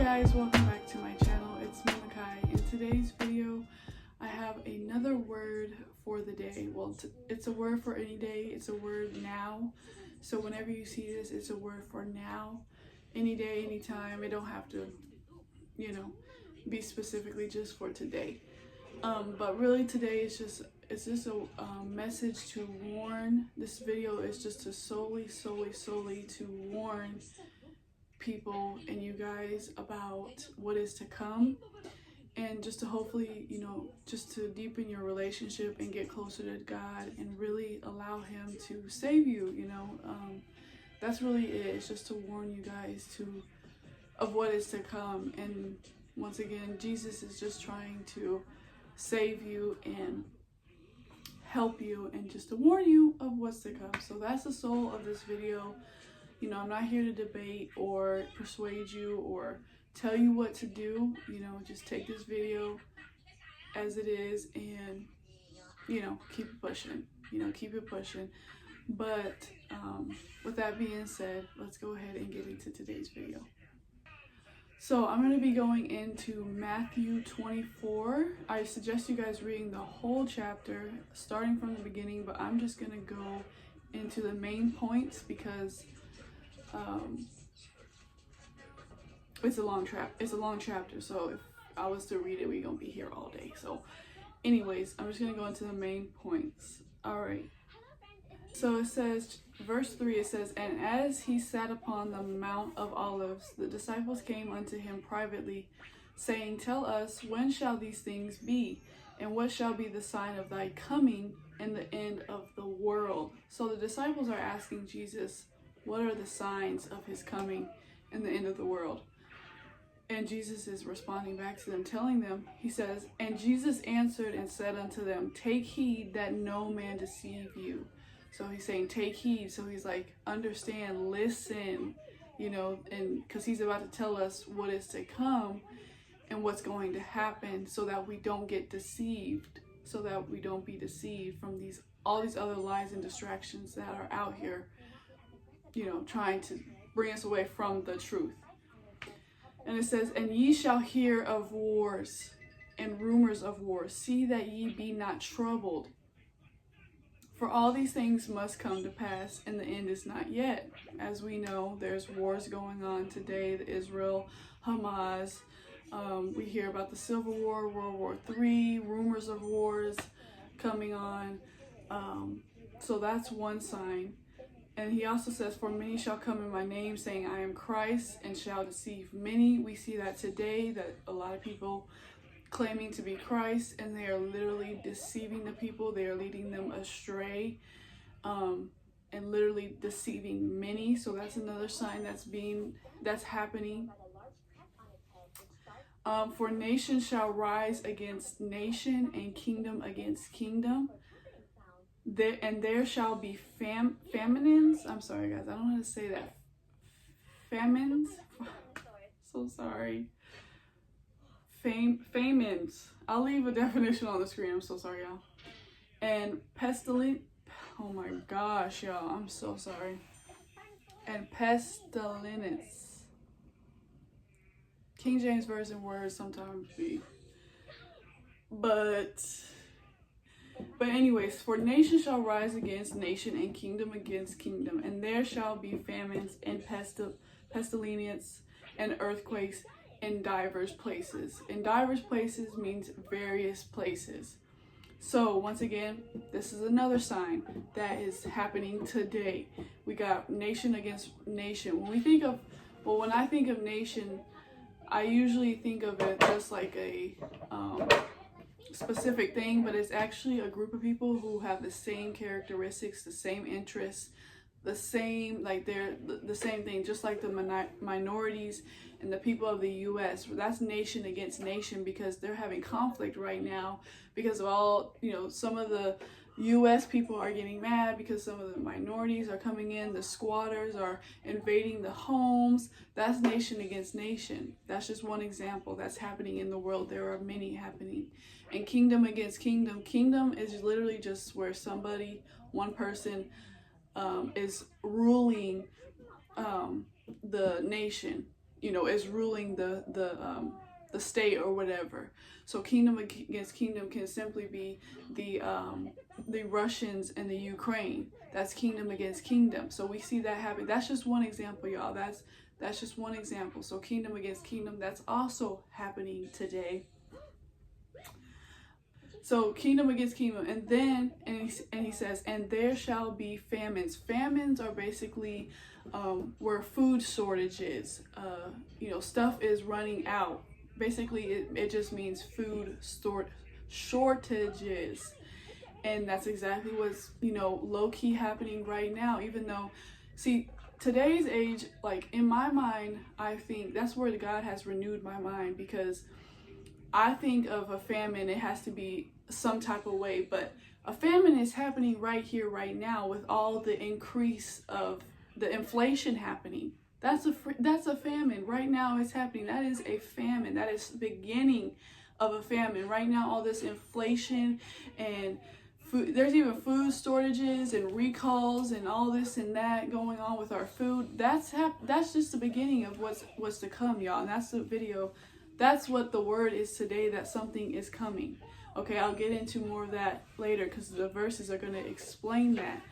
guys, welcome back to my channel. It's me, Makai. In today's video, I have another word for the day. Well, it's a word for any day. It's a word now. So whenever you see this, it's a word for now. Any day, anytime. It don't have to, be specifically just for today. But really today it's just a message to warn. This video is just to solely to warn people and you guys about what is to come, and just to hopefully just to deepen your relationship and get closer to God and really allow him to save you. That's really it. It's just to warn you guys of what is to come. And once again, Jesus is just trying to save you and help you and just to warn you of what's to come. So that's the soul of this video. I'm not here to debate or persuade you or tell you what to do. Just take this video as it is and, keep it pushing. Keep it pushing. But with that being said, let's go ahead and get into today's video. So I'm going to be going into Matthew 24. I suggest you guys reading the whole chapter, starting from the beginning, but I'm just going to go into the main points because it's a long chapter. So if I was to read it, we're going to be here all day. So anyways, I'm just going to go into the main points. All right. So it says, verse 3, it says, "And as he sat upon the Mount of Olives, the disciples came unto him privately, saying, Tell us, when shall these things be? And what shall be the sign of thy coming and the end of the world?" So the disciples are asking Jesus, what are the signs of his coming and the end of the world? And Jesus is responding back to them, telling them, he says, "And Jesus answered and said unto them, Take heed that no man deceive you." So he's saying, take heed. So he's like, understand, listen, and because he's about to tell us what is to come and what's going to happen, so that we don't get deceived, so that we don't be deceived from all these other lies and distractions that are out here, trying to bring us away from the truth. And it says, "And ye shall hear of wars and rumors of wars. See that ye be not troubled. For all these things must come to pass, and the end is not yet." As we know, there's wars going on today, the Israel, Hamas. We hear about the Civil War, World War III, rumors of wars coming on. So that's one sign. And he also says, "For many shall come in my name, saying, I am Christ, and shall deceive many." We see that today, that a lot of people claiming to be Christ, and they are literally deceiving the people. They are leading them astray, and literally deceiving many. So that's another sign that's happening. "For nation shall rise against nation, and kingdom against kingdom. There shall be famines." I'm sorry guys, I don't know how to say that. Famines. So sorry. Famines. I'll leave a definition on the screen. I'm so sorry, y'all. "And pestilence." Oh my gosh, y'all. I'm so sorry. "And pestilence." King James Version words sometimes be. But anyways, "For nation shall rise against nation, and kingdom against kingdom. And there shall be famines and pestilence and earthquakes in divers places." In divers places means various places. So once again, this is another sign that is happening today. We got nation against nation. When I think of nation, I usually think of it just like a specific thing, but it's actually a group of people who have the same characteristics, the same interests, the same, they're the same thing, just like the minorities and the people of the U.S. That's nation against nation, because they're having conflict right now because of all, some of the U.S. people are getting mad because some of the minorities are coming in, the squatters are invading the homes. That's nation against nation. That's just one example that's happening in the world. There are many happening. And kingdom against kingdom. Kingdom is literally just where one person is ruling the nation. is ruling the state or whatever. So kingdom against kingdom can simply be the Russians and the Ukraine. That's kingdom against kingdom. So we see that happen. That's just one example, y'all. That's just one example. So kingdom against kingdom, that's also happening today. So kingdom against kingdom, and then he says, and there shall be famines. Famines are basically where food shortages, stuff is running out. Basically, it just means food shortages, and that's exactly what's low key happening right now. Even though, see, today's age, like in my mind, I think that's where God has renewed my mind, because I think of a famine, it has to be some type of way, but a famine is happening right here, right now, with all the increase of the inflation happening. That's a famine right now. It's happening. That is a famine. That is the beginning of a famine right now. All this inflation and food. There's even food shortages and recalls and all this and that going on with our food. That's just the beginning of what's to come, y'all. And that's the video. That's what the word is today, that something is coming. Okay, I'll get into more of that later because the verses are going to explain that.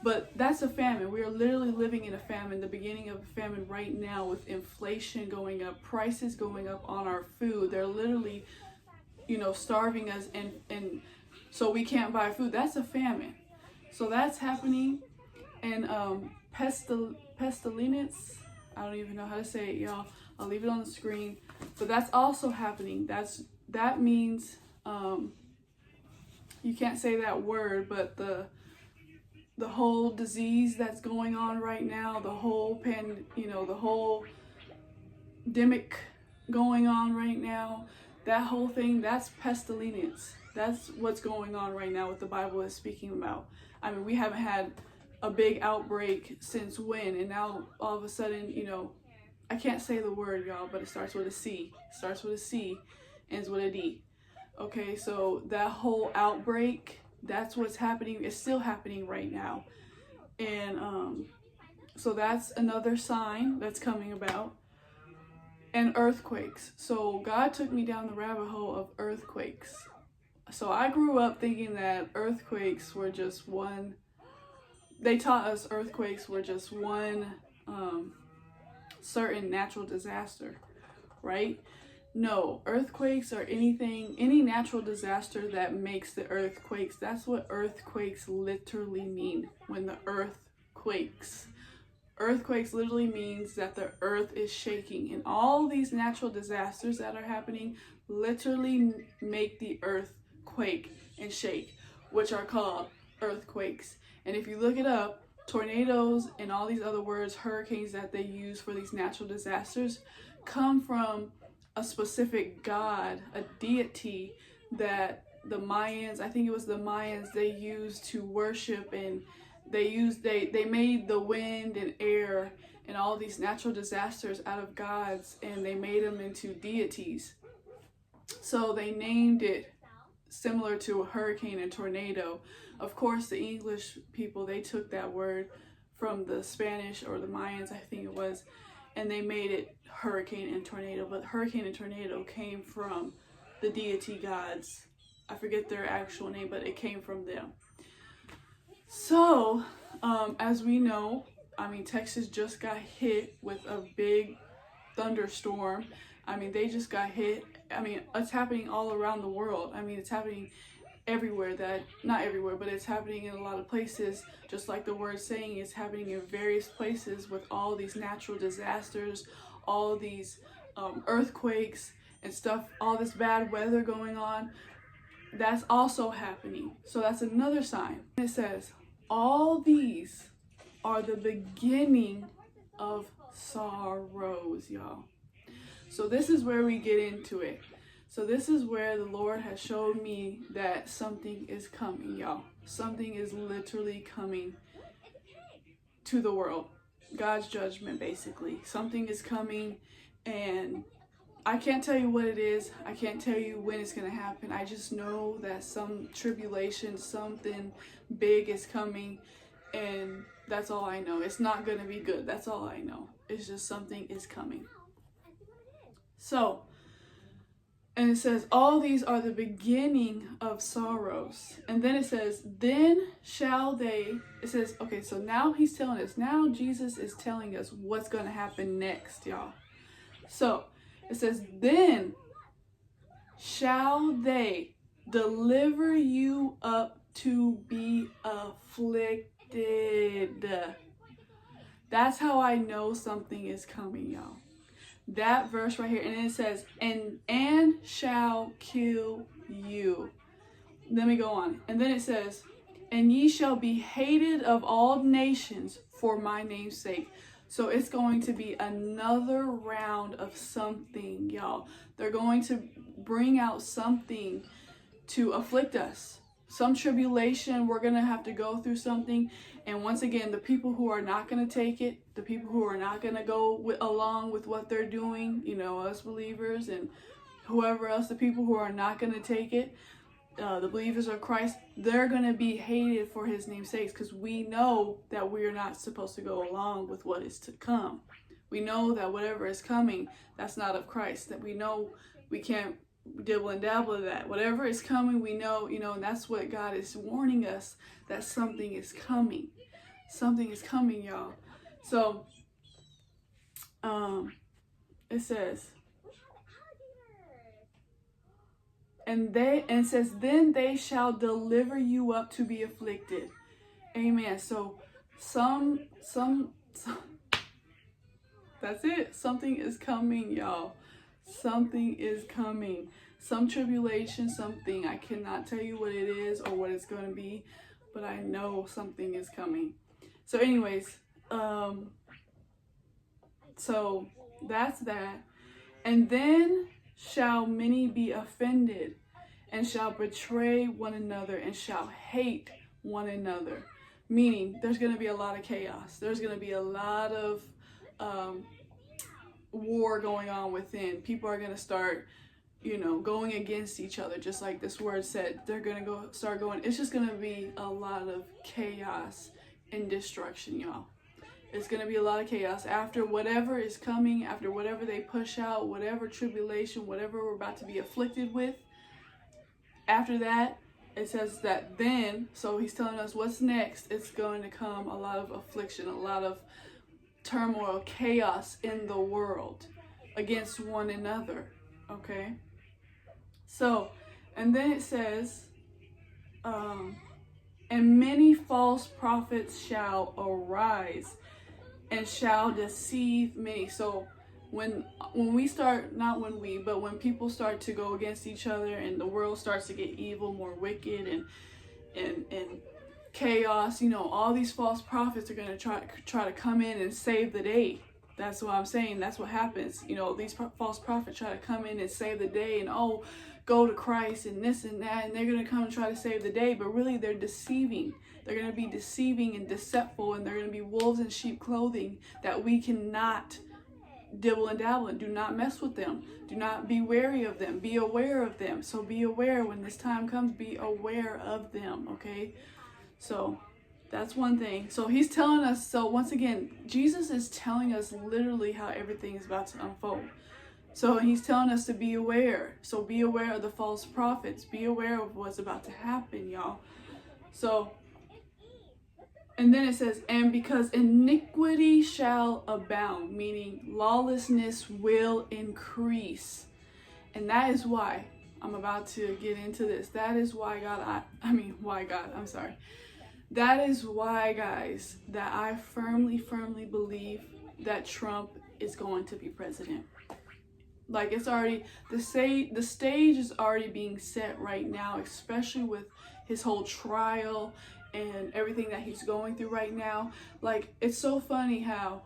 But that's a famine. We are literally living in a famine, the beginning of a famine right now, with inflation going up, prices going up on our food. They're literally, starving us, and so we can't buy food. That's a famine. So that's happening. And pestilence, I don't even know how to say it, y'all. I'll leave it on the screen. But that's also happening. That means you can't say that word, but the whole disease that's going on right now, the whole the whole demic going on right now, that whole thing, that's pestilence. That's what's going on right now, what the Bible is speaking about. I mean, we haven't had a big outbreak since when, and now all of a sudden, I can't say the word, y'all, but it starts with a C. It starts with a C, ends with a D. Okay, so that whole outbreak, that's what's happening. It's still happening right now. And so that's another sign that's coming about. And earthquakes. So God took me down the rabbit hole of earthquakes. So I grew up thinking that earthquakes were just one. They taught us earthquakes were just one certain natural disaster, right? No, earthquakes are any natural disaster that makes the earthquakes. That's what earthquakes literally mean. When the earth quakes. Earthquakes literally means that the earth is shaking. And all these natural disasters that are happening literally make the earth quake and shake, which are called earthquakes. And if you look it up, tornadoes and all these other words, hurricanes that they use for these natural disasters, come from a specific god, a deity that the Mayans, I think it was the Mayans, they used to worship, and they made the wind and air and all these natural disasters out of gods, and they made them into deities. So they named it similar to a hurricane and tornado. Of course, the English people, they took that word from the Spanish or the Mayans, I think it was, and they made it hurricane and tornado. But hurricane and tornado came from the deity gods. I forget their actual name, but it came from them. So, as we know, Texas just got hit with a big thunderstorm. They just got hit. It's happening all around the world. It's happening everywhere, not everywhere, but it's happening in a lot of places. Just like the word's saying, it's happening in various places with all these natural disasters, all these earthquakes and stuff, all this bad weather going on. That's also happening. So that's another sign. It says, all these are the beginning of sorrows, y'all. So this is where we get into it. So this is where the Lord has showed me that something is coming, y'all. Something is literally coming to the world. God's judgment, basically. Something is coming, and I can't tell you what it is. I can't tell you when it's going to happen. I just know that some tribulation, something big is coming, and that's all I know. It's not going to be good. That's all I know. It's just something is coming. So, and it says, all these are the beginning of sorrows. And then it says, then shall they, it says, okay, so now he's telling us, now Jesus is telling us what's going to happen next, y'all. So it says, then shall they deliver you up to be afflicted. That's how I know something is coming, y'all. That verse right here, and it says, and shall kill you. Let me go on. And then it says, and ye shall be hated of all nations for my name's sake. So it's going to be another round of something, y'all. They're going to bring out something to afflict us. Some tribulation, we're going to have to go through something. And once again, the people who are not going to take it, the people who are not going to go along with what they're doing, you know, us believers and whoever else, the people who are not going to take it, the believers of Christ, they're going to be hated for his name's sake, because we know that we are not supposed to go along with what is to come. We know that whatever is coming, that's not of Christ, that we know we can't dibble and dabble of that. Whatever is coming, we know, you know, and that's what God is warning us, that something is coming. Something is coming, y'all. So, it says, and it says, then they shall deliver you up to be afflicted. Amen. So, some, that's it. Something is coming, y'all. Something is coming. Some tribulation, something. I cannot tell you what it is or what it's going to be, but I know something is coming. So anyways, so that's that. And then shall many be offended, and shall betray one another, and shall hate one another. Meaning, there's going to be a lot of chaos. There's going to be a lot of war going on within. People are going to start, you know, going against each other, just like this word said. They're going to start going. It's just going to be a lot of chaos and destruction, y'all. It's going to be a lot of chaos after whatever is coming, after whatever they push out, whatever tribulation, whatever we're about to be afflicted with. After that, it says that then, so he's telling us what's next. It's going to come a lot of affliction, a lot of turmoil, chaos in the world against one another. Okay? So, and then it says, and many false prophets shall arise and shall deceive many. So when we start, not when we, but when people start to go against each other and the world starts to get evil, more wicked and chaos, you know, all these false prophets are going to try to come in and save the day. That's what I'm saying. That's what happens. You know, these false prophets try to come in and save the day and, oh, go to Christ and this and that, and they're going to come and try to save the day, but really they're deceiving. They're going to be deceiving and deceitful, and they're going to be wolves in sheep clothing that we cannot dibble and dabble and do not mess with them. Do not be wary of them. Be aware of them. So be aware when this time comes, be aware of them, okay? So that's one thing. So he's telling us, so once again, Jesus is telling us literally how everything is about to unfold. So he's telling us to be aware. So be aware of the false prophets. Be aware of what's about to happen, y'all. So, and then it says, and because iniquity shall abound, meaning lawlessness will increase. And that is why, I'm about to get into this. That is why That is why, guys, that I firmly believe that Trump is going to be president. Like, it's already, the stage is already being set right now, especially with his whole trial and everything that he's going through right now. Like, it's so funny how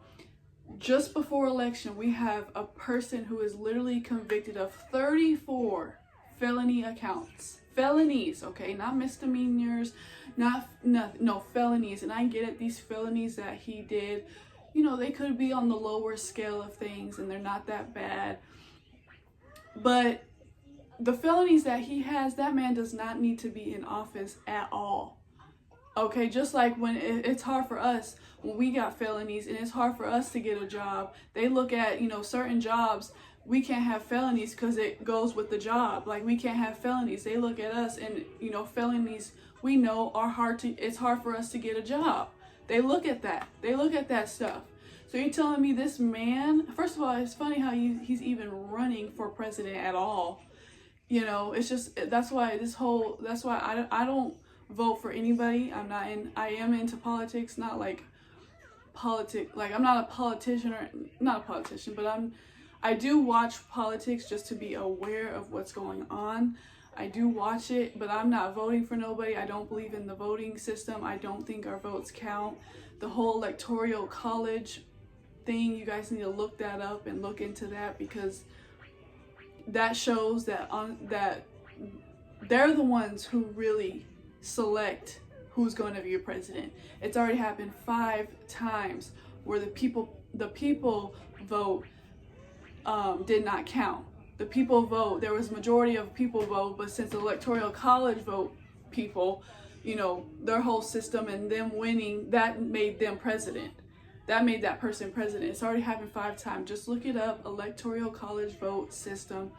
just before election, we have a person who is literally convicted of 34 felony accounts. Felonies, okay? Not misdemeanors, no, felonies. And I get it, these felonies that he did, you know, they could be on the lower scale of things and they're not that bad. But the felonies that he has, that man does not need to be in office at all. Okay, just like when it's hard for us when we got felonies and it's hard for us to get a job. They look at, you know, certain jobs we can't have felonies because it goes with the job. Like, we can't have felonies. They look at us and, you know, felonies, we know are it's hard for us to get a job. They look at that. They look at that stuff. So you're telling me this man, first of all, it's funny how he's even running for president at all. You know, it's just, that's why I don't vote for anybody. I am into politics, not like I'm not a politician, or not a politician, but I do watch politics just to be aware of what's going on. I do watch it, but I'm not voting for nobody. I don't believe in the voting system. I don't think our votes count. The whole electoral college thing, you guys need to look that up and look into that, because that shows that that they're the ones who really select who's going to be your president. It's already happened 5 times where the people vote did not count. The people vote, there was majority of people vote, but since the electoral college vote people, you know, their whole system and them winning, that made them president. That made that person president. It's already happened 5 times. Just look it up, electoral college vote system.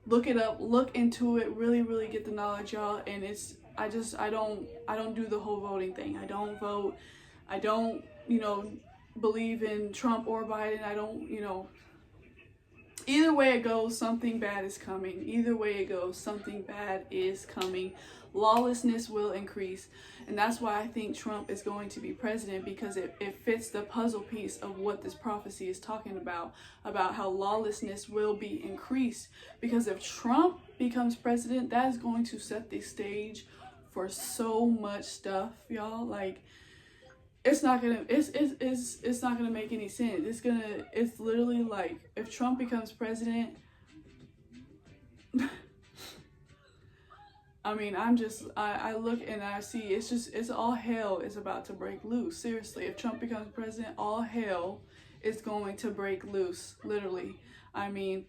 Look it up, look into it, really, really get the knowledge, y'all. And I don't do the whole voting thing. I don't vote. I don't, you know, believe in Trump or Biden. I don't, you know, either way it goes, something bad is coming. Either way it goes, something bad is coming. Lawlessness will increase. And that's why I think Trump is going to be president, because it fits the puzzle piece of what this prophecy is talking about how lawlessness will be increased. Because if Trump becomes president, that is going to set the stage for so much stuff, y'all. Like, it's not gonna make any sense. It's literally like, if Trump becomes president, I mean, I look and I see, it's all hell is about to break loose. Seriously, if Trump becomes president, all hell is going to break loose, literally. I mean,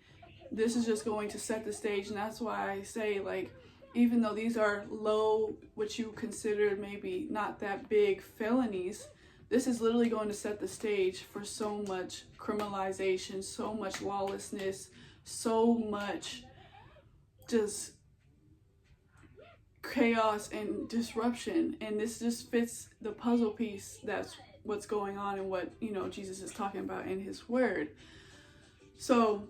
this is just going to set the stage, and that's why I say, like, even though these are low, what you consider maybe not that big felonies, this is literally going to set the stage for so much criminalization, so much lawlessness, so much just chaos and disruption. And this just fits the puzzle piece. That's what's going on and what, you know, Jesus is talking about in his word. So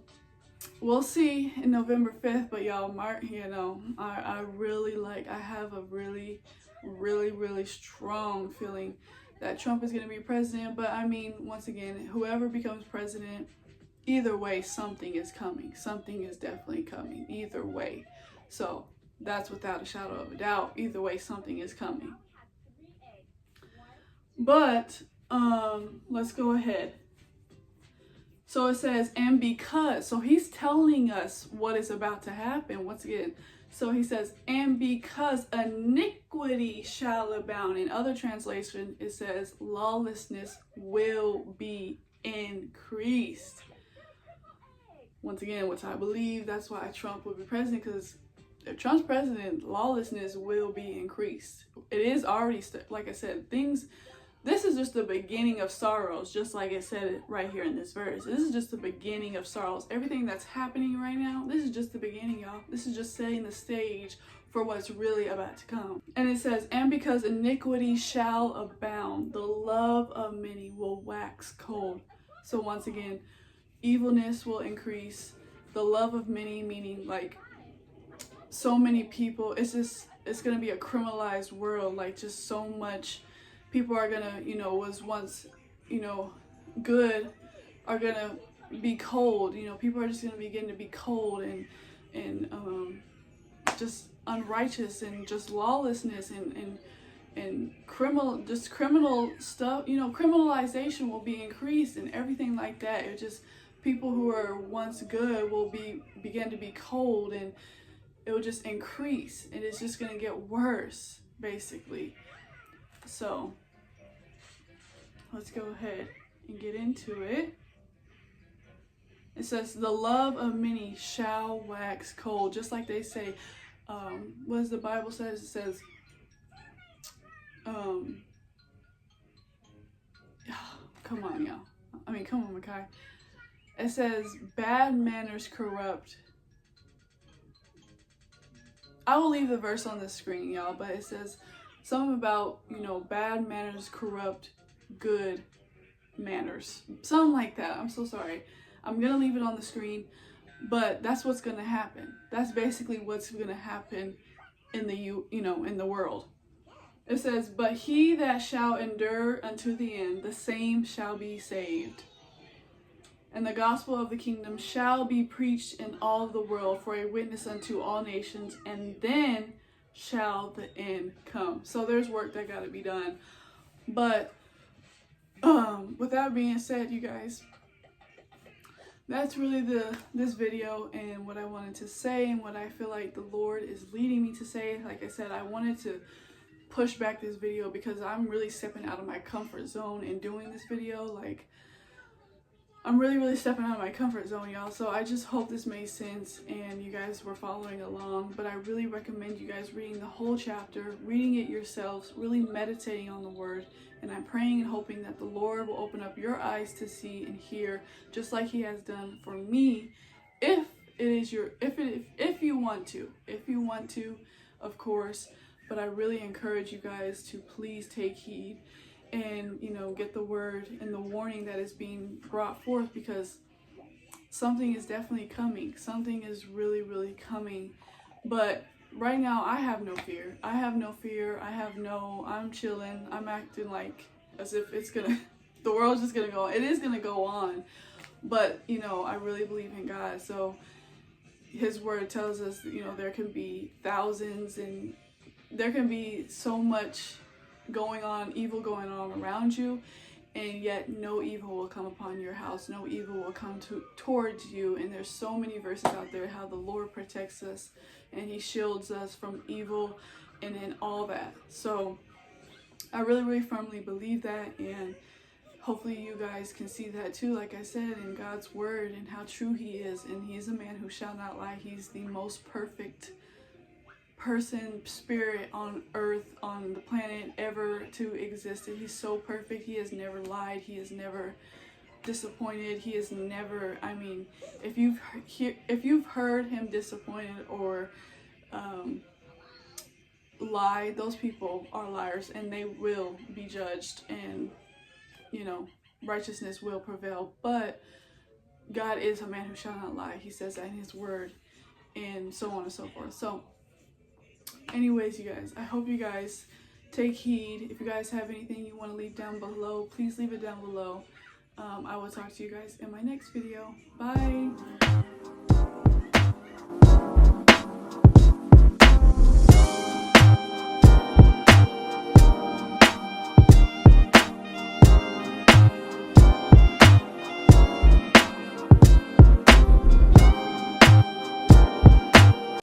we'll see in November 5th, but y'all, mark, you know, I have a really, really, really strong feeling that Trump is going to be president. But I mean, once again, whoever becomes president, either way, something is coming. Something is definitely coming, either way. So that's without a shadow of a doubt. Either way, something is coming. But let's go ahead. So it says, and because, so he's telling us what is about to happen once again. So he says, and because iniquity shall abound. In other translation, it says lawlessness will be increased. Once again, which I believe that's why Trump will be president, because if Trump's president, lawlessness will be increased. It is already, like I said, this is just the beginning of sorrows, just like it said right here in this verse. This is just the beginning of sorrows. Everything that's happening right now, this is just the beginning, y'all. This is just setting the stage for what's really about to come. And it says, and because iniquity shall abound, the love of many will wax cold. So once again, evilness will increase. The love of many, meaning like so many people. It's going to be a criminalized world. Like, just so much. People are gonna, you know, was once, you know, good, are gonna be cold. You know, people are just gonna begin to be cold and just unrighteous and just lawlessness and criminal stuff. You know, criminalization will be increased and everything like that. It just, people who are once good will begin to be cold, and it will just increase, and it's just gonna get worse, basically. So let's go ahead and get into it. It says, the love of many shall wax cold. Just like they say, what does the Bible says? It says, come on, y'all. I mean, come on, Makai. It says, bad manners corrupt. I will leave the verse on the screen, y'all, but it says something about, you know, bad manners corrupt good manners. Something like that. I'm so sorry. I'm gonna leave it on the screen, but that's what's gonna happen. That's basically what's gonna happen in in the world. It says, but he that shall endure unto the end, the same shall be saved. And the gospel of the kingdom shall be preached in all the world for a witness unto all nations, and then shall the end come. So there's work that got to be done. But with that being said, you guys, that's really this video and what I wanted to say and what I feel like the Lord is leading me to say. Like I said, I wanted to push back this video because I'm really stepping out of my comfort zone in doing this video. Like, I'm really stepping out of my comfort zone, y'all. So I just hope this made sense and you guys were following along. But I really recommend you guys reading the whole chapter, reading it yourselves, really meditating on the word. And I'm praying and hoping that the Lord will open up your eyes to see and hear, just like he has done for me. If you want to, of course. But I really encourage you guys to please take heed and, you know, get the word and the warning that is being brought forth, because something is definitely coming. Something is really coming. But right now I have no fear. I'm chilling. I'm acting like as if the world's just gonna go. It is gonna go on. But, you know, I really believe in God. So his word tells us that, you know, there can be thousands and there can be so much evil going on around you, and yet no evil will come upon your house, no evil will come towards you. And there's so many verses out there how the Lord protects us and he shields us from evil and in all that. So I really firmly believe that, and hopefully you guys can see that too, like I said, in God's word and how true he is. And he's a man who shall not lie. He's the most perfect person, spirit on earth, on the planet ever to exist. He's so perfect. He has never lied. He has never disappointed. He has never, I mean, if you've heard him disappointed or lie, those people are liars and they will be judged, and, you know, righteousness will prevail. But God is a man who shall not lie. He says that in his word, and so on and so forth. So anyways, you guys, I hope you guys take heed. If you guys have anything you want to leave down below, please leave it down below. I will talk to you guys in my next video. Bye.